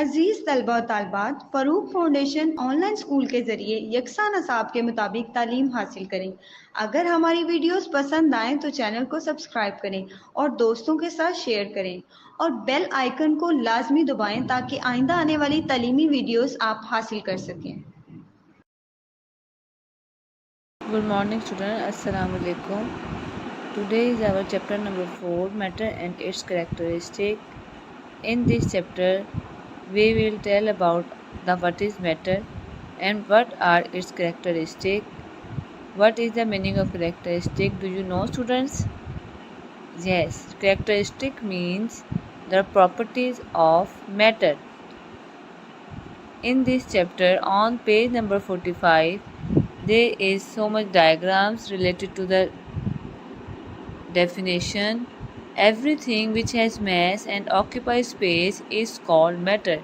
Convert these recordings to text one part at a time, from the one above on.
अजीज़ तलबा और तालबात, Farooq foundation online school के ज़रिए यकसा नसाब के मुताबिक तालीम हासिल करें। अगर हमारी वीडियोस पसंद आएँ तो चैनल को सब्सक्राइब करें और दोस्तों के साथ शेयर करें और बेल आइकन को लाजमी दबाएं ताकि आइंदा आने वाली तालीमी वीडियोस आप हासिल कर सकें। Good morning students, Assalamu alaikum. Today is our chapter number 4, matter and its characteristic. In this chapter we will tell about the what is matter and what are its characteristic. What is the meaning of characteristic? Do you know students? Yes, characteristic means the properties of matter. In this chapter on page number 45 there is so much diagrams related to the definition. Everything which has mass and occupies space is called matter.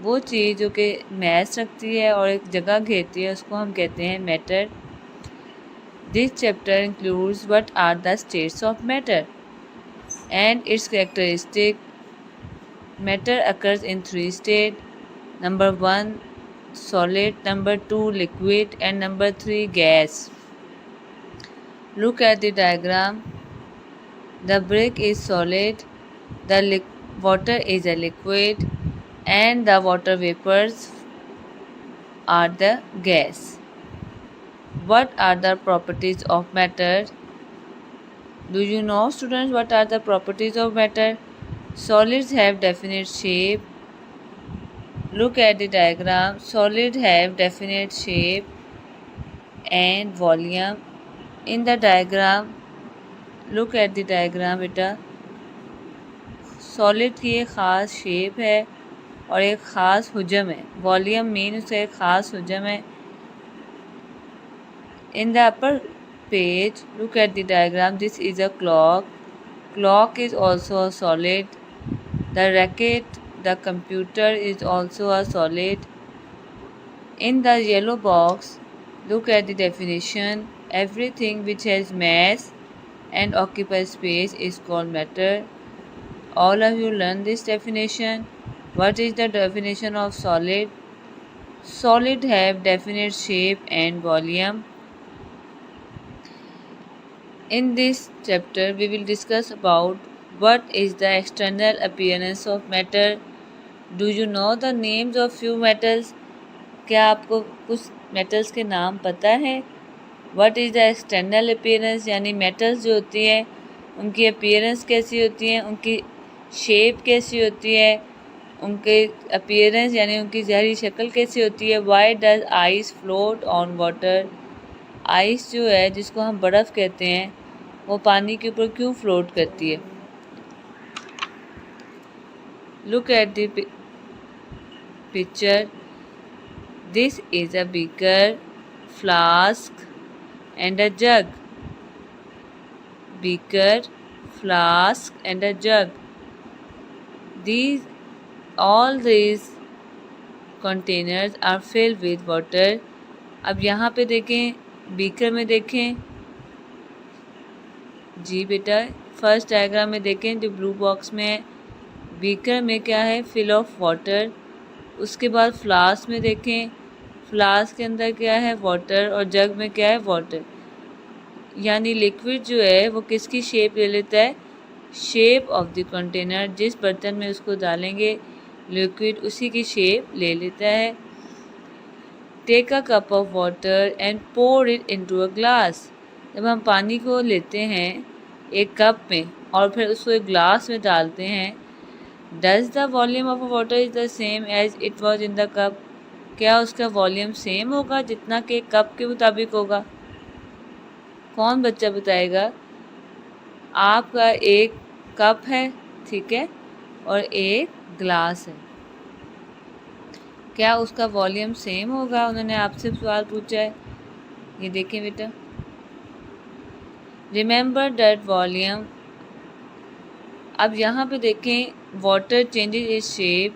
वो चीज़ जो कि mass रखती है और एक जगह घेरती है उसको हम कहते हैं matter. This chapter includes what are the states of matter and its characteristic. Matter occurs in 3 states. Number 1 solid, number 2 liquid and number 3 gas. Look at the diagram. The brick is solid, the water is a liquid and the water vapors are the gas. What are the properties of matter? Do you know students what are the properties of matter? Solids have definite shape. Look at the diagram. Solids have definite shape and volume. In the diagram, look at the diagram beta. Solid की एक ख़ास shape है और एक ख़ास हुजम है. Volume mean उसका एक ख़ास हुजम है. In the upper page look at the diagram. This is a clock. Clock is also a solid. The racket, the computer is also a solid. In the yellow box look at the definition. Everything which has mass and occupies space is called matter. All of you learn this definition. What is the definition of solid? Solid have definite shape and volume. In this chapter we will discuss about what is the external appearance of matter. Do you know the names of few metals? क्या आपको कुछ metals के नाम पता है? What is the external appearance? यानी metals जो होती हैं उनकी appearance कैसी होती है, उनकी शेप कैसी होती है, उनके अपीयरेंस यानी उनकी ज़ाहिरी शक्ल कैसी होती है. Why does ice float on water? Ice जो है जिसको हम बर्फ़ कहते हैं वो पानी के ऊपर क्यों फ्लोट करती है? Look at the picture. This is a beaker, flask and a jug. Beaker, flask and a jug. All these containers are filled with water. अब यहाँ पे देखें, बीकर में देखें जी बेटा, फर्स्ट डायग्राम में देखें जो ब्लू बॉक्स में है. बीकर में क्या है? Fill of water. उसके बाद फ्लास्क में देखें, फ्लास्क के अंदर क्या है? वाटर. और जग में क्या है? वाटर. यानी लिक्विड जो है वो किसकी शेप ले लेता है? Shape of the container. जिस बर्तन में उसको डालेंगे लिक्विड उसी की शेप ले लेता है. Take a cup of water and pour it into a glass. जब हम पानी को लेते हैं एक कप में और फिर उसको एक ग्लास में डालते हैं, does the volume of water is the same as it was in the cup? क्या उसका वॉल्यूम सेम होगा जितना कि कप के मुताबिक होगा? कौन बच्चा बताएगा? आपका एक कप है, ठीक है, और एक ग्लास है, क्या उसका वॉल्यूम सेम होगा? उन्होंने आपसे सवाल पूछा है. ये देखें बेटा. Remember that volume. अब यहाँ पे देखें water changes is shape.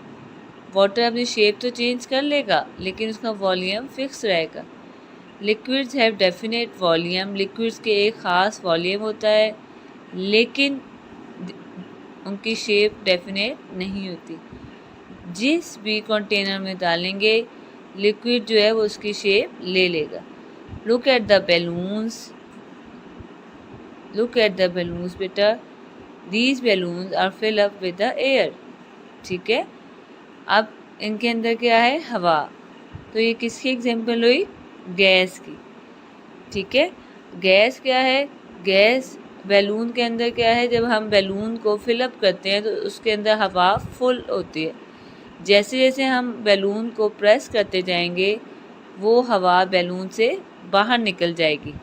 Water अपनी शेप तो चेंज कर लेगा लेकिन उसका वॉल्यूम फिक्स रहेगा. Liquids have definite volume. Liquids के एक ख़ास वॉल्यूम होता है लेकिन उनकी शेप डेफिनेट नहीं होती. जिस भी कंटेनर में डालेंगे लिक्विड जो है वो उसकी शेप ले लेगा। Look at the balloons, look at the balloons बेटा, these balloons are fill up with the air. ठीक है, अब इनके अंदर क्या है, हवा। तो ये किसकी एग्जाम्पल हुई, गैस की। ठीक है, गैस क्या है, गैस बैलून के अंदर क्या है, जब हम बैलून को फिलअप करते हैं तो उसके अंदर हवा फुल होती है। जैसे जैसे हम बैलून को प्रेस करते जाएंगे वो हवा बैलून से बाहर निकल जाएगी।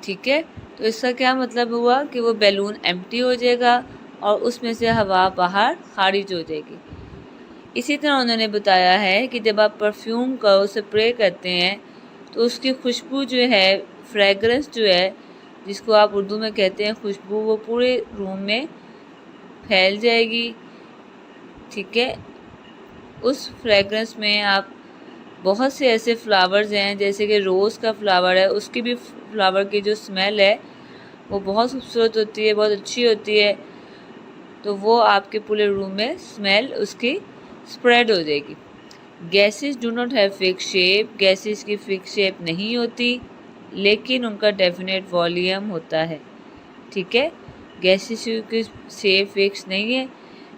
ठीक है, तो इसका क्या मतलब हुआ कि वो बैलून एम्प्टी हो जाएगा और उसमें से हवा बाहर खारिज हो जाएगी। इसी तरह उन्होंने बताया है कि जब आप परफ्यूम को स्प्रे करते हैं तो उसकी खुशबू जो है, फ्रेगरेंस जो है, जिसको आप उर्दू में कहते हैं खुशबू, वो पूरे रूम में फैल जाएगी। ठीक है, उस फ्रेगरेंस में आप बहुत से ऐसे फ्लावर्स हैं, जैसे कि रोज़ का फ्लावर है, उसकी भी फ्लावर की जो स्मेल है वो बहुत खूबसूरत होती है, बहुत अच्छी होती है। तो वो आपके पूरे रूम में स्मेल उसकी स्प्रेड हो जाएगी। Gases do not have fix shape, gases की फिक्स शेप नहीं होती, लेकिन उनका डेफिनेट वॉल्यूम होता है। ठीक है, गैसेस की शेप फिक्स नहीं है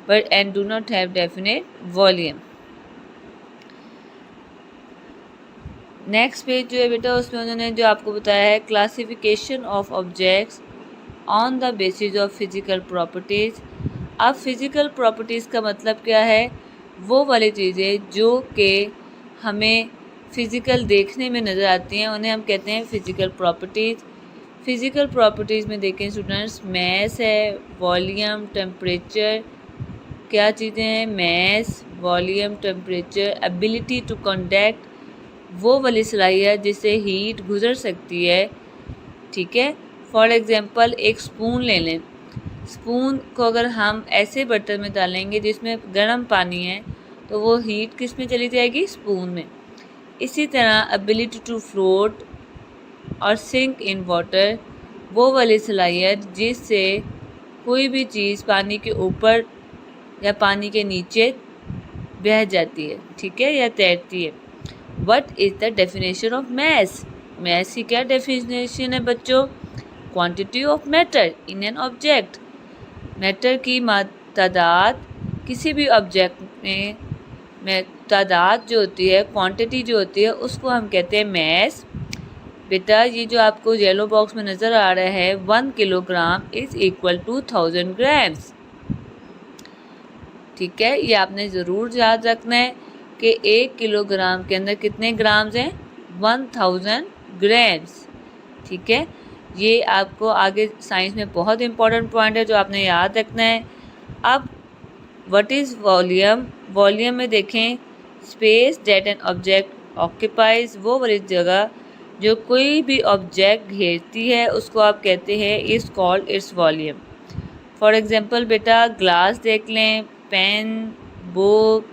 but and do not have definite volume. Next page जो है बेटा, उसमें उन्होंने जो आपको बताया है classification of objects on the basis of physical properties. अब फिजिकल प्रॉपर्टीज़ का मतलब क्या है, वो वाली चीज़ें जो कि हमें फिज़िकल देखने में नज़र आती हैं उन्हें हम कहते हैं फिजिकल प्रॉपर्टीज़। फिजिकल प्रॉपर्टीज़ में देखें स्टूडेंट्स, मैस है, वॉल्यूम, टेम्परेचर, क्या चीज़ें हैं, mass, volume, temperature, ability to conduct, वो वाली सलाहियत जिससे हीट गुजर सकती है। ठीक है, फॉर एग्जांपल एक स्पून ले लें, स्पून को अगर हम ऐसे बर्तन में डालेंगे जिसमें गर्म पानी है तो वो हीट किस में चली जाएगी, स्पून में। इसी तरह एबिलिटी टू फ्लोट और सिंक इन वाटर, वो वाली सलाहियत जिससे कोई भी चीज़ पानी के ऊपर या पानी के नीचे बह जाती है, ठीक है, या तैरती है। What is the definition of mass, mass की क्या डेफिनेशन है बच्चों, quantity of matter in an object, matter की तादाद किसी भी ऑब्जेक्ट में तादाद जो होती है, क्वांटिटी जो होती है, उसको हम कहते हैं मैस। बेटा ये जो आपको येलो बॉक्स में नज़र आ रहा है 1 kilogram is equal to 1000 grams. ठीक है, ये आपने ज़रूर याद रखना है कि 1 किलोग्राम के अंदर कितने ग्राम्स हैं, 1000 ग्राम्स। ठीक है, ये आपको आगे साइंस में बहुत इंपॉर्टेंट पॉइंट है जो आपने याद रखना है। अब व्हाट इज़ वॉल्यूम, वॉल्यूम में देखें space that an object occupies, वो वाली जगह जो कोई भी ऑब्जेक्ट घेरती है उसको आप कहते हैं is called its volume. For example बेटा ग्लास देख लें, पेन, बुक,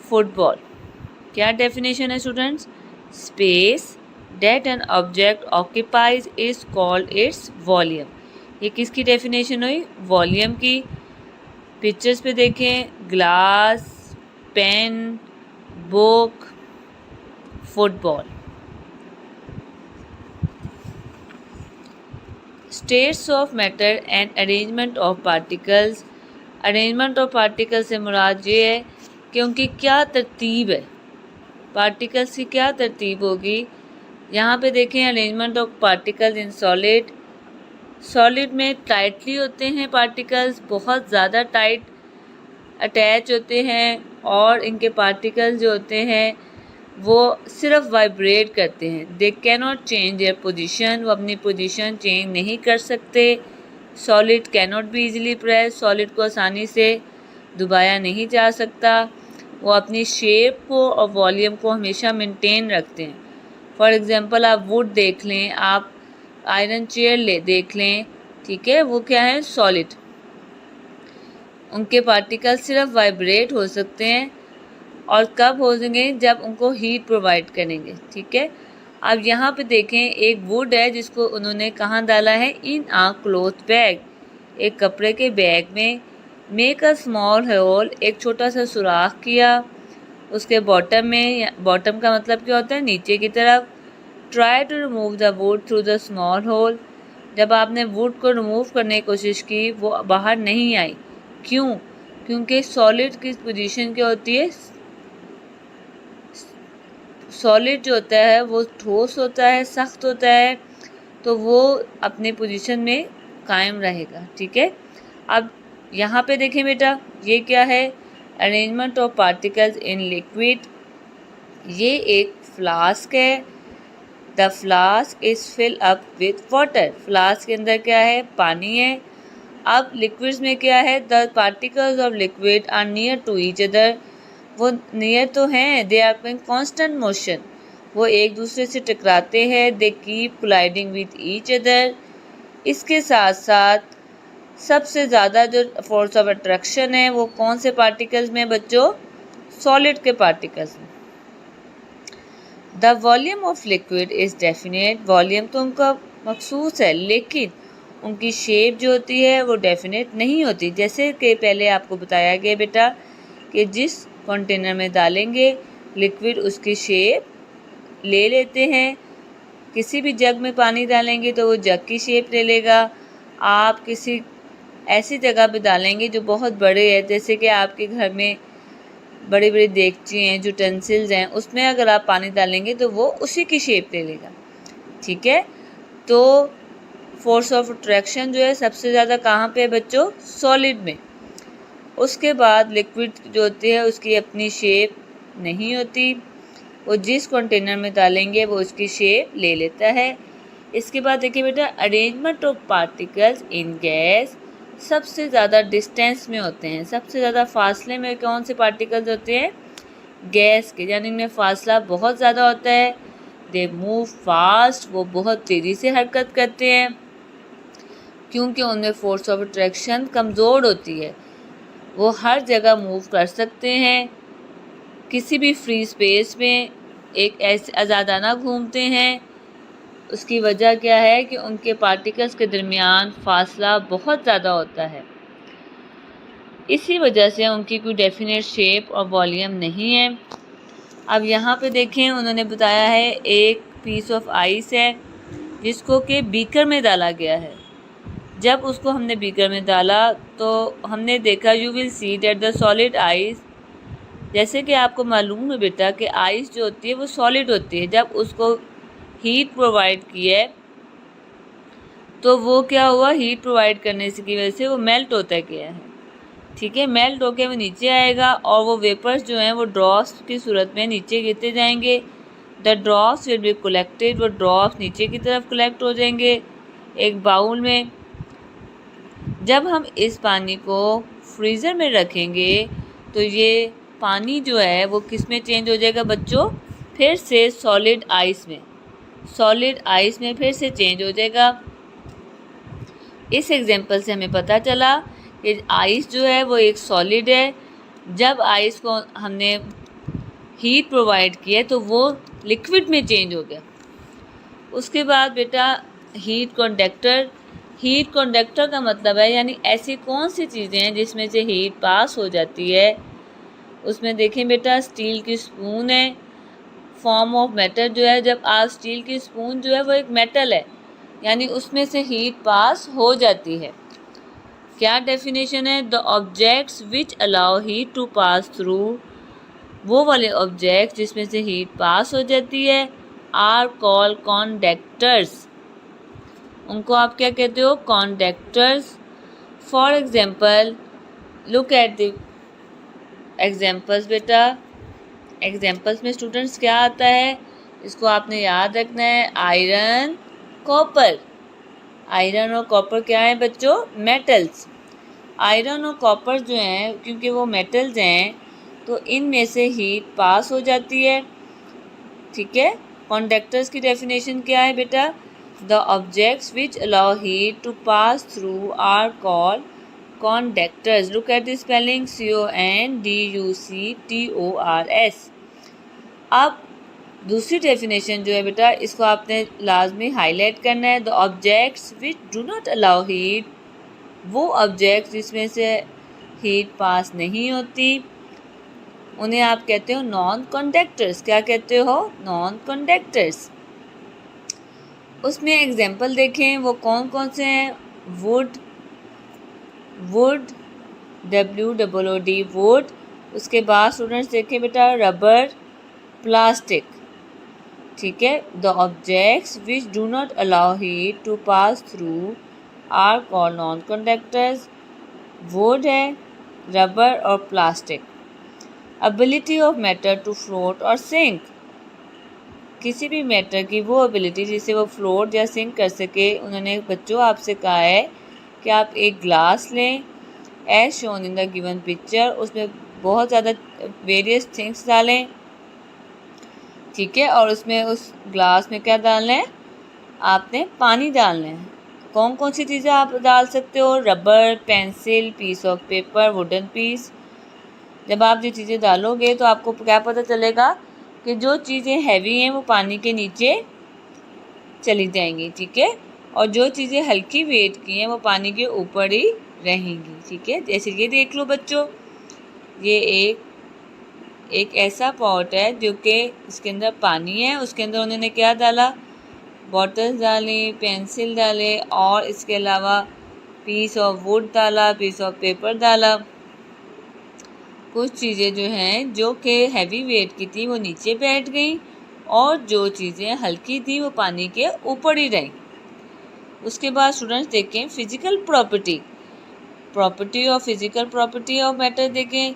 फुटबॉल, क्या डेफिनेशन है students, space that an object occupies is called its volume। ये किसकी डेफिनेशन हुई, वॉल्यूम की। पिक्चर्स पे देखें, glass, pen, book, football. States of matter and arrangement of particles, arrangement of particle से मुराद ये है कि उनकी क्या तरतीब है, पार्टिकल्स की क्या तरतीब होगी। यहाँ पे देखें arrangement of particles in solid, solid में टाइटली होते हैं पार्टिकल्स, बहुत ज़्यादा टाइट अटैच होते हैं, और इनके पार्टिकल्स जो होते हैं वो सिर्फ वाइब्रेट करते हैं। They can not change their position, वो अपनी पोजीशन चेंज नहीं कर सकते। Solid can not be easily press, solid को आसानी से दबाया नहीं जा सकता। वो अपनी शेप को और वॉल्यूम को हमेशा मेंटेन रखते हैं। फॉर एग्जांपल आप वुड देख लें, आप आयरन चेयर देख लें, ठीक है, वो क्या है, सॉलिड। उनके पार्टिकल सिर्फ वाइब्रेट हो सकते हैं, और कब हो सकेंगे, जब उनको हीट प्रोवाइड करेंगे। ठीक है, अब यहाँ पे देखें एक वुड है जिसको उन्होंने कहाँ डाला है, इन आ क्लॉथ बैग, एक कपड़े के बैग में। मेक अ स्मॉल होल, एक छोटा सा सुराख किया उसके बॉटम में। बॉटम का मतलब क्या होता है, नीचे की तरफ। Try to remove the wood through the small hole, जब आपने वुड को रिमूव करने की कोशिश की वो बाहर नहीं आई। क्यों? क्योंकि सॉलिड की पोजीशन क्या होती है, सॉलिड जो होता है वो ठोस होता है, सख्त होता है, तो वो अपनी पोजीशन में कायम रहेगा। ठीक है, अब यहाँ पे देखें बेटा, ये क्या है, arrangement of particles in liquid. ये एक फ्लास्क है। The flask is fill up with water, flask के अंदर क्या है, पानी है। अब लिक्विड्स में क्या है, the particles of liquid are near to each other, वो नियर तो हैं, they are in constant motion, वो एक दूसरे से टकराते हैं, they keep colliding with each other. इसके साथ साथ सबसे ज़्यादा जो फोर्स ऑफ अट्रैक्शन है वो कौन से पार्टिकल्स में बच्चों, सॉलिड के पार्टिकल्स में। The volume of liquid is definite, volume तो उनका मखसूस है लेकिन उनकी शेप जो होती है वो डेफिनेट नहीं होती। जैसे कि पहले आपको बताया गया बेटा कि जिस कंटेनर में डालेंगे लिक्विड उसकी शेप ले लेते हैं। किसी भी जग में पानी डालेंगे तो वो जग की शेप ले लेगा। आप किसी ऐसी जगह पे डालेंगे जो बहुत बड़े हैं, जैसे कि आपके घर में बड़ी बड़ी देगची हैं, यूटेंसिल्स हैं, उसमें अगर आप पानी डालेंगे तो वो उसी की शेप ले लेगा। ठीक है, तो फोर्स ऑफ अट्रैक्शन जो है सबसे ज़्यादा कहाँ पे है बच्चों, सॉलिड में। उसके बाद लिक्विड जो होती है उसकी अपनी शेप नहीं होती, वो जिस कंटेनर में डालेंगे वो उसकी शेप ले लेता है। इसके बाद देखिए बेटा, arrangement of particles in gas, सबसे ज़्यादा डिस्टेंस में होते हैं, सबसे ज़्यादा फासले में कौन से पार्टिकल्स होते हैं, गैस के, यानी इनमें फासला बहुत ज़्यादा होता है। दे मूव फास्ट, वो बहुत तेज़ी से हरकत करते हैं क्योंकि उनमें फोर्स ऑफ अट्रैक्शन कमज़ोर होती है, वो हर जगह मूव कर सकते हैं। किसी भी फ्री स्पेस में एक ऐसे आज़ादाना घूमते हैं। उसकी वजह क्या है कि उनके पार्टिकल्स के दरमियान फासला बहुत ज़्यादा होता है, इसी वजह से उनकी कोई डेफिनेट शेप और वॉल्यूम नहीं है। अब यहाँ पे देखें, उन्होंने बताया है एक पीस ऑफ आइस है जिसको कि बीकर में डाला गया है। जब उसको हमने बीकर में डाला तो हमने देखा, you will see that the solid ice, जैसे कि आपको मालूम है बेटा कि आइस जो होती है वो सॉलिड होती है, जब उसको हीट प्रोवाइड की है तो वो क्या हुआ, हीट प्रोवाइड करने की वजह से वो मेल्ट होता गया है। ठीक है, मेल्ट होकर वो नीचे आएगा और वो वेपर्स जो हैं वो ड्रॉप्स की सूरत में नीचे गिरते जाएंगे। The drops will be collected, वो ड्रॉप्स नीचे की तरफ कलेक्ट हो जाएंगे एक बाउल में। जब हम इस पानी को फ्रीज़र में रखेंगे तो ये पानी जो है वो किस में चेंज हो जाएगा बच्चों, फिर से सॉलिड आइस में, सॉलिड आइस में फिर से चेंज हो जाएगा। इस एग्जांपल से हमें पता चला कि आइस जो है वो एक सॉलिड है। जब आइस को हमने हीट प्रोवाइड की है तो वो लिक्विड में चेंज हो गया। उसके बाद बेटा हीट कंडक्टर, हीट कंडक्टर का मतलब है यानी ऐसी कौन सी चीज़ें हैं जिसमें से हीट पास हो जाती है। उसमें देखें बेटा, स्टील की स्पून है, फॉर्म ऑफ मेटल जो है, जब आप स्टील की स्पून जो है वो एक मेटल है यानी उसमें से हीट पास हो जाती है। क्या डेफिनेशन है, the objects which allow heat to pass through, वो वाले ऑब्जेक्ट्स जिसमें से हीट पास हो जाती है, आर कॉल्ड कंडक्टर्स, उनको आप क्या कहते हो, conductors. For example look at the examples बेटा, एग्जाम्पल्स में स्टूडेंट्स क्या आता है, इसको आपने याद रखना है, आयरन कॉपर। आयरन और कॉपर क्या है बच्चों, मेटल्स। आयरन और कॉपर जो हैं क्योंकि वो मेटल्स हैं तो इनमें से हीट पास हो जाती है। ठीक है, कंडक्टर्स की डेफिनेशन क्या है बेटा, the objects which allow heat to pass through are called conductors. Look at the spelling, CONDUCTORS। अब दूसरी डेफिनेशन जो है बेटा, इसको आपने लाजमी हाईलाइट करना है, the objects which do not allow heat, वो ऑब्जेक्ट्स जिसमें से हीट पास नहीं होती, उन्हें आप कहते हो नॉन कंडक्टर्स। क्या कहते हो? Non conductors. उसमें एग्जाम्पल देखें वो कौन कौन से हैं। Wood, WOOD, wood. उसके बाद स्टूडेंट्स देखें बेटा रबर, प्लास्टिक। ठीक है, the objects which do not allow heat to pass through are called non conductors. Wood है, रबर और plastic. Ability of matter to float और सिंक, किसी भी मैटर की वो एबिलिटी जिससे वो फ्लोट या सिंक कर सके। उन्होंने बच्चों आपसे कहा है कि आप एक ग्लास लें as shown in the given picture, उसमें बहुत ज़्यादा वेरियस थिंग्स डालें। ठीक है, और उसमें उस ग्लास में क्या डालना है? आपने पानी डालना है। कौन कौन सी चीज़ें आप डाल सकते हो? Rubber, pencil, piece of paper, wooden piece. जब आप ये चीज़ें डालोगे तो आपको क्या पता चलेगा कि जो चीज़ें हैवी हैं वो पानी के नीचे चली जाएंगी। ठीक है, और जो चीज़ें हल्की वेट की हैं वो पानी के ऊपर ही रहेंगी। ठीक है, जैसे ये देख लो बच्चों, ये एक ऐसा पॉट है जो कि इसके अंदर पानी है, उसके अंदर उन्होंने क्या डाला? बॉटल्स डाली, पेंसिल डाले और इसके अलावा पीस ऑफ वुड डाला, पीस ऑफ पेपर डाला। कुछ चीज़ें जो हैं जो कि हैवी वेट की थी वो नीचे बैठ गई और जो चीज़ें हल्की थी वो पानी के ऊपर ही रहीं। उसके बाद स्टूडेंट्स देखें फिजिकल प्रॉपर्टी और फिजिकल प्रॉपर्टी ऑफ मैटर देखें,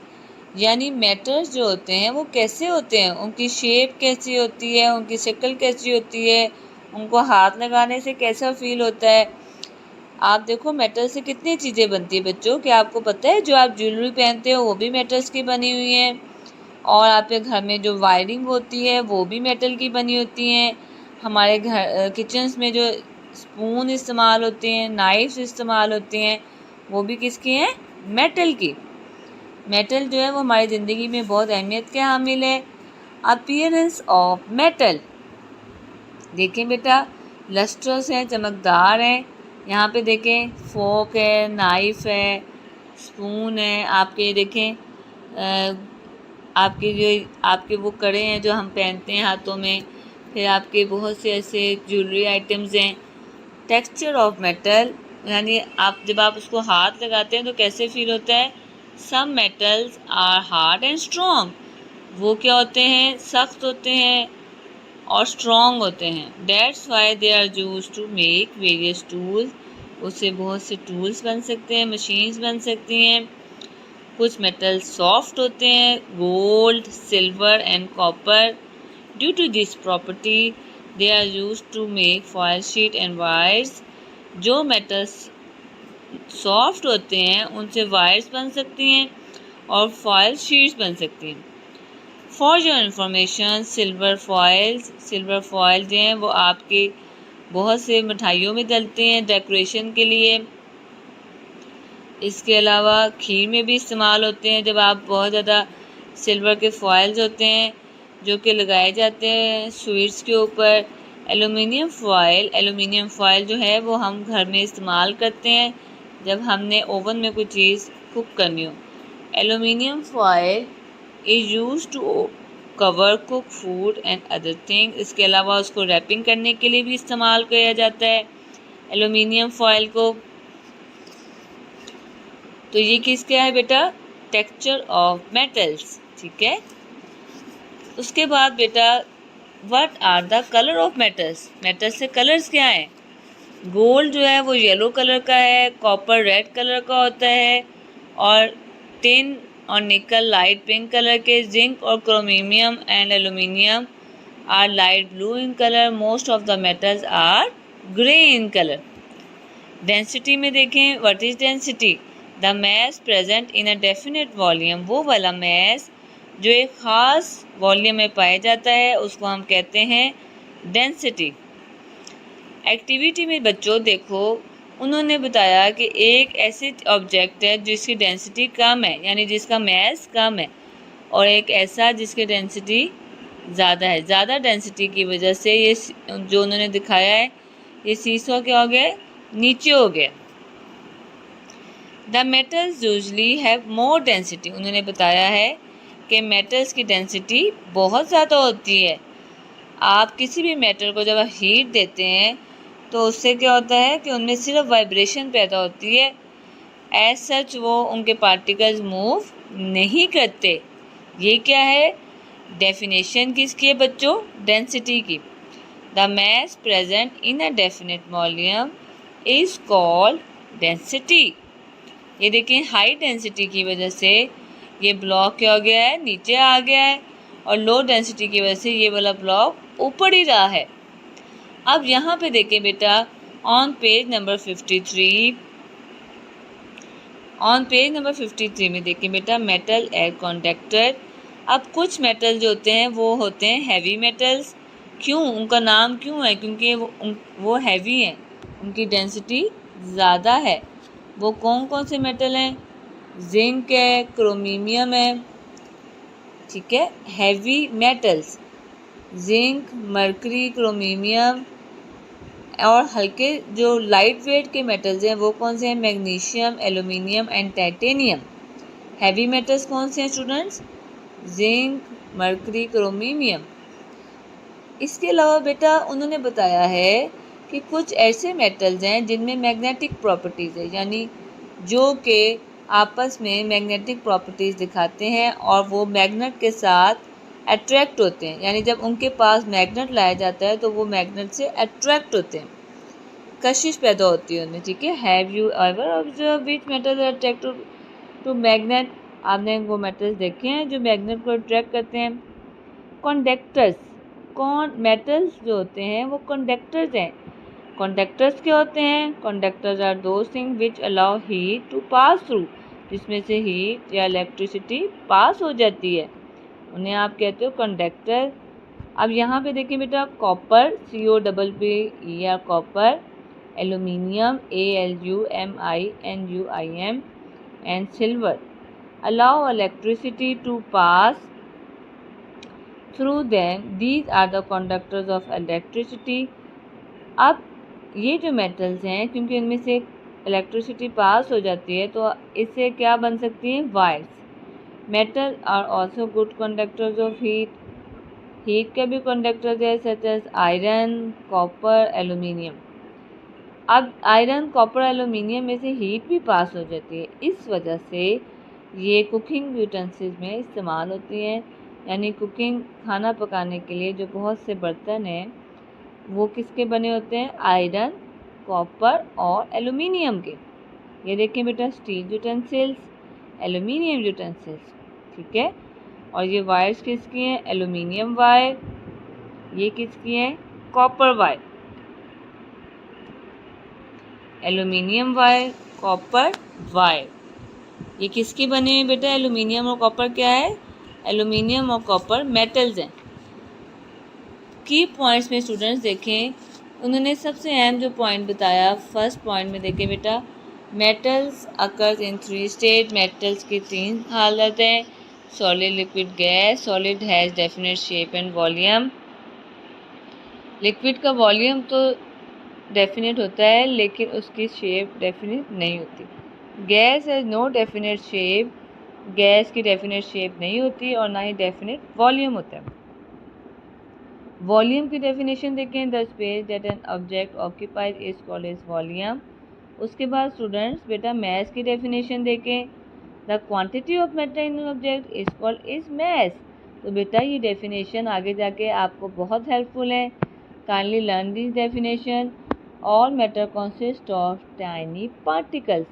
यानी मैटर्स जो होते हैं वो कैसे होते हैं, उनकी शेप कैसी होती है, उनकी शक्ल कैसी होती है, उनको हाथ लगाने से कैसा फील होता है। आप देखो मेटल से कितनी चीज़ें बनती है बच्चों, क्या आपको पता है? जो आप ज्वेलरी पहनते हो वो भी मेटल्स की बनी हुई है, और आपके घर में जो वायरिंग होती है वो भी मेटल की बनी होती हैं। हमारे घर किचन्स में जो स्पून इस्तेमाल होते हैं, नाइफ्स इस्तेमाल होते हैं, वो भी किसकी हैं? मेटल की। मेटल जो है वो हमारी ज़िंदगी में बहुत अहमियत के हामिल है। अपीयरेंस ऑफ मेटल देखें बेटा, लस्ट्रस हैं, चमकदार हैं। यहाँ पे देखें फोक है, नाइफ है, स्पून है। आपके देखें आपके वो कड़े हैं जो हम पहनते हैं हाथों में। फिर आपके बहुत से ऐसे ज्वेलरी आइटम्स हैं। टेक्सचर ऑफ मेटल, यानी जब आप उसको हाथ लगाते हैं तो कैसे फील होता है? Some metals are hard and strong, वो क्या होते हैं? सख्त होते हैं और स्ट्रॉन्ग होते हैं। That's why they are use to make various tools, उससे बहुत से टूल्स बन सकते हैं, मशीन्स बन सकती हैं। कुछ मेटल सॉफ्ट होते हैं, gold, silver and copper. Due to this property they are use to make foil sheet and wires. जो मेटल्स सॉफ्ट होते हैं उनसे वायर्स बन सकती हैं और फॉयल शीट्स बन सकती हैं। For your information, silver foil जो हैं वो आपके बहुत से मिठाइयों में डलते हैं डेकोरेशन के लिए। इसके अलावा खीर में भी इस्तेमाल होते हैं। जब आप बहुत ज़्यादा सिल्वर के फॉयल्स होते हैं जो कि लगाए जाते हैं स्वीट्स के ऊपर। एलुमिनियम फॉयल जो है वो हम घर में इस्तेमाल करते हैं जब हमने ओवन में कोई चीज़ कुक करनी हो। Aluminium foil is use to cover cook food and other thing. इसके अलावा उसको रैपिंग करने के लिए भी इस्तेमाल किया जाता है एलुमिनियम फॉयल को। तो ये किसका है बेटा? Texture of metals. ठीक है, उसके बाद बेटा what are the colour of metals? Metals से कलर्स क्या हैं? गोल्ड जो है वो येलो कलर का है, कॉपर रेड कलर का होता है, और टिन और निकल लाइट पिंक कलर के। जिंक और chromium and aluminium are light blue in colour. Most of the metals are grey in colour. Density में देखें, what is density? The mass present in a definite volume, वो वाला mess जो एक ख़ास volume में पाया जाता है उसको हम कहते हैं डेंसिटी। एक्टिविटी में बच्चों देखो, उन्होंने बताया कि एक ऐसे ऑब्जेक्ट है जिसकी डेंसिटी कम है, यानी जिसका मैस कम है, और एक ऐसा जिसकी डेंसिटी ज़्यादा है। ज़्यादा डेंसिटी की वजह से ये जो उन्होंने दिखाया है ये सीसॉ क्या हो गया? नीचे हो गया। The metals usually have more density. उन्होंने बताया है कि मेटल्स की डेंसिटी बहुत ज़्यादा होती है। आप किसी भी मेटल को जब हीट देते हैं तो उससे क्या होता है कि उनमें सिर्फ वाइब्रेशन पैदा होती है, एज सच वो उनके पार्टिकल्स मूव नहीं करते। ये क्या है? डेफिनेशन किसकी है बच्चों? डेंसिटी की। The mass present in a definite volume is called density. ये देखिए हाई डेंसिटी की वजह से ये ब्लॉक क्या हो गया है? नीचे आ गया है, और लो डेंसिटी की वजह से ये वाला ब्लॉक ऊपर ही रहा है। अब यहाँ पे देखें बेटा, ऑन पेज नंबर 53 में देखें बेटा, मेटल एयर कंडक्टर। अब कुछ मेटल जो होते हैं वो होते हैं हैवी मेटल्स। क्यों? उनका नाम क्यों है? क्योंकि वो हैवी हैं, उनकी डेंसिटी ज़्यादा है। वो कौन कौन से मेटल हैं? जिंक है, क्रोमीनियम है, ठीक है, हैवी मेटल्स जिंक, मरकरी, क्रोमीनियम। और हल्के जो लाइट वेट के मेटल्स हैं वो कौन से हैं? Magnesium, aluminium and titanium. Heavy metals कौन से हैं स्टूडेंट्स? Zinc, mercury, क्रोमीनियम। इसके अलावा बेटा उन्होंने बताया है कि कुछ ऐसे मेटल्स हैं जिनमें मैग्नेटिक प्रॉपर्टीज़ है, यानी जो कि आपस में मैग्नेटिक प्रॉपर्टीज़ दिखाते हैं और वो मैग्नेट के साथ अट्रैक्ट होते हैं। यानी जब उनके पास मैग्नेट लाया जाता है तो वो मैग्नेट से अट्रैक्ट होते हैं, कशिश पैदा होती है उनमें, ठीक है। Have you ever observe which metal attract to magnet? आपने वो मेटल्स देखे हैं जो मैग्नेट को अट्रैक्ट करते हैं? कंडक्टर्स। मेटल्स जो होते हैं वो कंडक्टर्स हैं। कंडक्टर्स क्या होते हैं? Conductors are those thing which allow heat to pass through, जिसमें से हीट या इलेक्ट्रिसिटी पास हो जाती है, उन्हें आप कहते हो कंडक्टर। अब यहाँ पे देखिए बेटा, copper, COPPER copper, aluminium, ALUMINUIM and silver allow electricity to pass through them, these are the conductors of electricity. अब ये जो मेटल्स हैं, क्योंकि इनमें से इलेक्ट्रिसिटी पास हो जाती है तो इससे क्या बन सकती हैं? Wires. Metal are also good conductors of heat. Heat के भी कंडक्टर्स है, such as iron, copper, aluminium. अब आयरन, कॉपर, एल्यूमिनियम में से हीट भी पास हो जाती है, इस वजह से ये कुकिंग यूटेंसिल्स में इस्तेमाल होती हैं। यानी कुकिंग, खाना पकाने के लिए जो बहुत से बर्तन हैं वो किसके बने होते हैं? आयरन, कॉपर और एल्यूमिनियम के। ये देखिए बेटा, स्टील यूटेंसिल्स, एल्यूमिनियम यूटेंसिल्स, ठीक है। और ये वायर्स किसकी हैं? Aluminium wire. ये किसकी हैं? Copper wire. Aluminium wire, copper wire, ये किसकी बने हैं बेटा? एल्यूमिनियम और कॉपर क्या है? एल्यूमिनियम और कॉपर मेटल्स हैं। की पॉइंट्स में स्टूडेंट्स देखें, उन्होंने सबसे अहम जो पॉइंट बताया, फर्स्ट पॉइंट में देखें बेटा, metals occurs in 3 state. Metals की 3 हालत हैं, solid, liquid, gas. Solid has definite shape and volume. Liquid का वॉल्यूम तो डेफिनेट होता है लेकिन उसकी शेप डेफिनेट नहीं होती। Gas has no definite shape, gas की डेफिनेट शेप नहीं होती और ना ही डेफिनेट वॉल्यूम होता है। वॉल्यूम की डेफिनेशन देखें, the space that an object occupies is called as volume. उसके बाद स्टूडेंट्स बेटा मैस की डेफिनेशन देखें, the quantity of matter in an object is called is mass. तो बेटा ये डेफिनेशन आगे जाके आपको बहुत हेल्पफुल है। Kindly learn this definition. All matter consist of tiny particles.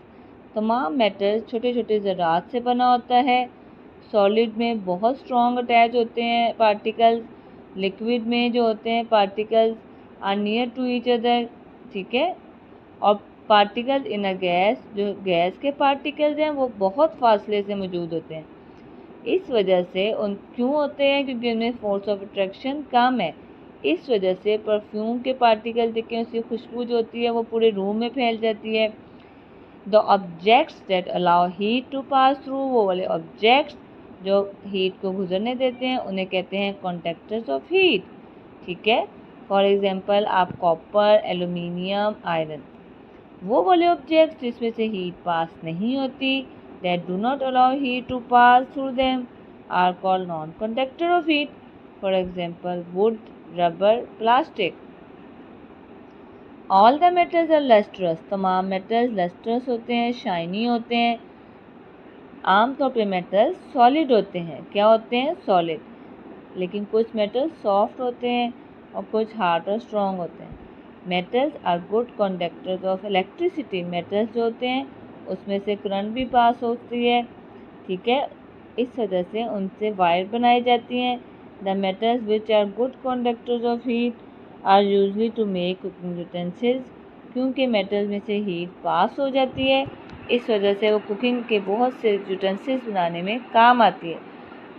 तमाम मैटर छोटे छोटे ज़रात से बना होता है। सॉलिड में बहुत स्ट्रॉन्ग अटैच होते हैं पार्टिकल्स। लिक्विड में जो होते हैं particles are near to each other, ठीक है। और पार्टिकल्स इन अ गैस, जो गैस के पार्टिकल्स हैं वो बहुत फासले से मौजूद होते हैं। इस वजह से उन क्यों होते हैं? क्योंकि उनमें फोर्स ऑफ अट्रैक्शन कम है। इस वजह से परफ्यूम के पार्टिकल देखें, उसकी खुशबू जो होती है वो पूरे रूम में फैल जाती है। The objects that allow heat to pass through, वो वाले ऑब्जेक्ट्स जो हीट को गुजरने देते हैं उन्हें कहते हैं कंडक्टर्स ऑफ हीट, ठीक है। फॉर एग्जांपल आप कॉपर, एल्यूमिनियम, आयरन। वो वाले ऑब्जेक्ट्स जिसमें से हीट पास नहीं होती, that do not allow heat to pass through them, are called non-conductor of heat. For example, wood, rubber, plastic. All the metals are lustrous. तमाम metals lustrous होते हैं, shiny होते हैं. आमतौर पे मेटल्स सॉलिड होते हैं. क्या होते हैं? सॉलिड. लेकिन कुछ मेटल्स सॉफ्ट होते हैं और कुछ हार्ड और स्ट्रॉन्ग होते हैं. Metals are good conductors of electricity. Metals जो होते हैं उसमें से करंट भी पास होती है, ठीक है. इस वजह से उनसे वायर बनाई जाती हैं. The metals which are good conductors of heat are usually to make cooking utensils. क्योंकि मेटल्स में से हीट पास हो जाती है, इस वजह से वो कुकिंग के बहुत से यूटेंसिल्स बनाने में काम आती है.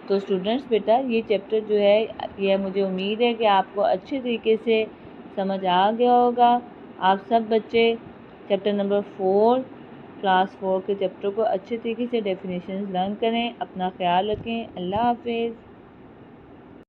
तो स्टूडेंट्स बेटा, ये चैप्टर जो है ये मुझे उम्मीद है कि आपको अच्छे तरीके से समझ आ गया होगा. आप सब बच्चे चैप्टर नंबर 4 क्लास 4 के चैप्टर को अच्छे तरीके से डेफिनेशंस लर्न करें. अपना ख्याल रखें. अल्लाह हाफिज़.